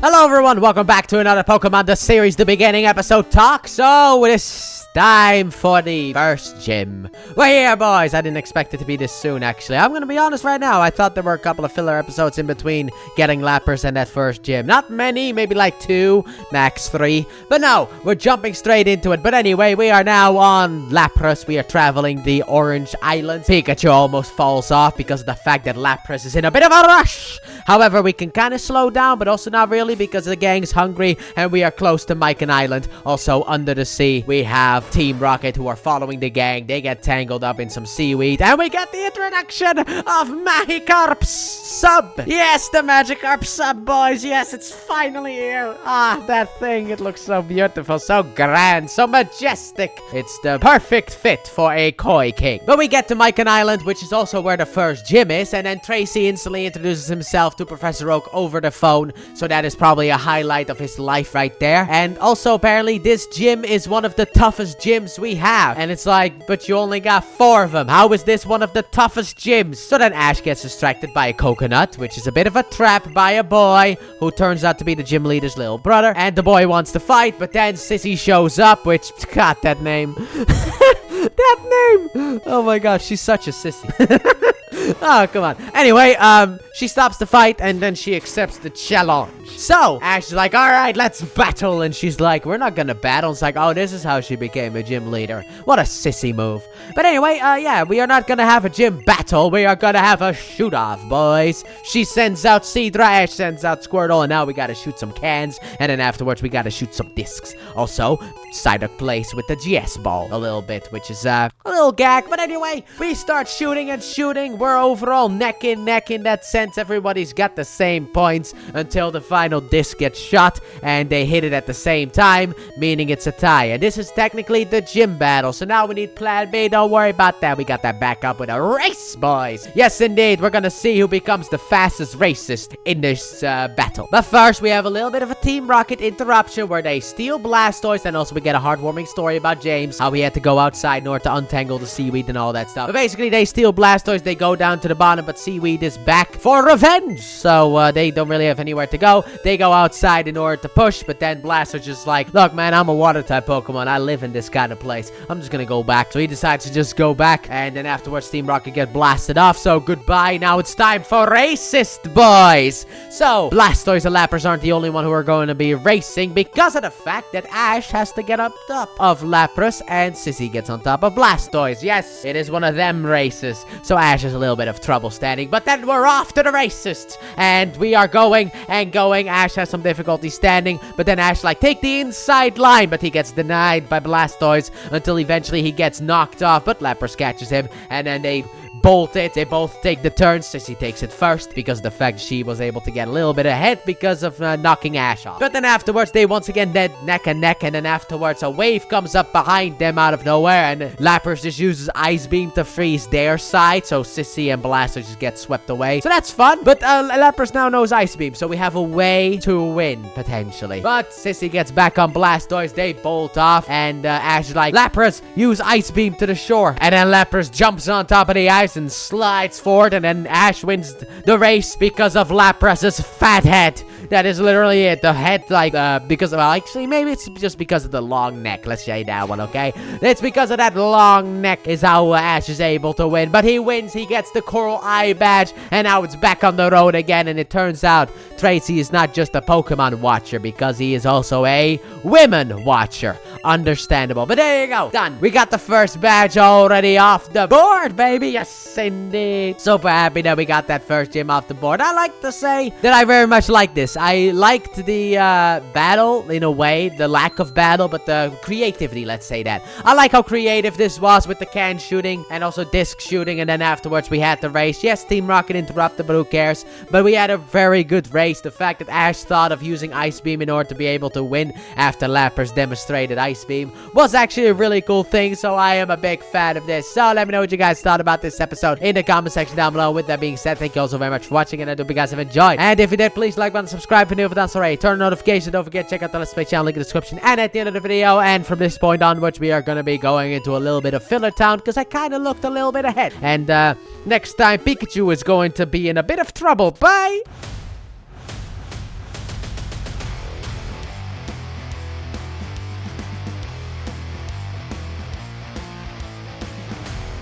Hello everyone, welcome back to another Pokemon The Series The Beginning episode talk. So, it is time for the first gym. We're here, boys. I didn't expect it to be this soon, actually. I'm gonna be honest right now. I thought there were a couple of filler episodes in between getting Lapras and that first gym. Not many, maybe like 2, max 3. But no, we're jumping straight into it. But anyway, we are now on Lapras. We are traveling the Orange Island. Pikachu almost falls off because of the fact that Lapras is in a bit of a rush. However, we can kind of slow down, but also not really because the gang's hungry and we are close to Mycon Island. Also, under the sea, we have Team Rocket who are following the gang. They get tangled up in some seaweed, and we get the introduction of Magikarp's sub. Yes, the Magikarp sub, boys. Yes, it's finally here. Ah, that thing. It looks so beautiful, so grand, so majestic. It's the perfect fit for a Koi King. But we get to Mycon Island, which is also where the first gym is, and then Tracy instantly introduces himself to Professor Oak over the phone. So that is probably a highlight of his life right there. And also, apparently, this gym is one of the toughest gyms we have. And it's like, but you only got 4 of them. How is this one of the toughest gyms? So then Ash gets distracted by a coconut, which is a bit of a trap by a boy who turns out to be the gym leader's little brother. And the boy wants to fight, but then Sissy shows up, which, God, that name. That name. Oh my gosh, she's such a sissy. Oh, come on. Anyway, she stops the fight, and then she accepts the challenge. So, Ash is like, alright, let's battle. And she's like, we're not gonna battle. It's like, oh, this is how she became a gym leader. What a sissy move. But anyway, yeah, we are not gonna have a gym battle. We are gonna have a shoot-off, boys. She sends out Seadra, Ash sends out Squirtle, and now we gotta shoot some cans. And then afterwards, we gotta shoot some discs. Also, Psyduck plays with the GS ball a little bit, which is, a little gag. But anyway, we start shooting and shooting. We're overall neck in that sense. Everybody's got the same points until the final disc gets shot and they hit it at the same time, meaning it's a tie. And this is technically the gym battle. So now we need plan B. Don't worry about that. We got that back up with a race, boys. Yes, indeed. We're gonna see who becomes the fastest racist in this battle. But first, we have a little bit of a Team Rocket interruption where they steal Blastoise, and also we get a heartwarming story about James, how he had to go outside in order to untangle the seaweed and all that stuff. But basically, they steal Blastoise, they go down to the bottom, but seaweed is back for revenge. So they don't really have anywhere to go. They go outside in order to push, but then Blastoise just like, look, man, I'm a water type Pokemon. I live in this kind of place. I'm just gonna go back. So he decides to just go back, and then afterwards, Team Rocket get blasted off. So goodbye. Now it's time for racist, boys. So Blastoise and Lapras aren't the only one who are going to be racing because of the fact that Ash has to get up top of Lapras and Sissy gets on top of Blastoise. Yes, it is one of them races. So Ash has a little bit of trouble standing, but then we're off to the racists, and we are going and going. Ash has some difficulty standing, but then Ash like, take the inside line, but he gets denied by Blastoise until eventually he gets knocked off, but Lapras catches him, and then they bolt it. They both take the turn. Sissy takes it first because of the fact she was able to get a little bit ahead because of knocking Ash off. But then afterwards, they once again dead neck and neck, and then afterwards, a wave comes up behind them out of nowhere, and Lapras just uses Ice Beam to freeze their side, so Sissy and Blastoise just get swept away. So that's fun, but Lapras now knows Ice Beam, so we have a way to win, potentially. But Sissy gets back on Blastoise, they bolt off, and Ash is like, Lapras, use Ice Beam to the shore. And then Lapras jumps on top of the ice and slides forward, and then Ash wins the race because of Lapras's fat head. That is literally it. The head, like, because of, well, actually, maybe it's just because of the long neck. Let's say that one, okay? It's because of that long neck is how Ash is able to win. But he wins. He gets the Coral Eye badge, and now it's back on the road again. And it turns out Tracy is not just a Pokemon watcher because he is also a women watcher. Understandable. But there you go. Done. We got the first badge already off the board, baby. Yes, indeed. Super happy that we got that first gym off the board. I like to say that I very much like this. I liked the battle in a way, the lack of battle, but the creativity, let's say that. I like how creative this was with the can shooting and also disc shooting, and then afterwards we had the race. Yes, Team Rocket interrupted, but who cares? But we had a very good race. The fact that Ash thought of using Ice Beam in order to be able to win after Lapras demonstrated Ice Beam was actually a really cool thing, so I am a big fan of this. So let me know what you guys thought about this episode in the comment section down below. With that being said, thank you all so very much for watching, and I hope you guys have enjoyed. And if you did, please like button, subscribe if you're new, if that's already. Turn on notifications. Don't forget, check out the Let's Play channel, link in the description and at the end of the video. And from this point onwards, we are going to be going into a little bit of filler town because I kind of looked a little bit ahead. And next time, Pikachu is going to be in a bit of trouble. Bye!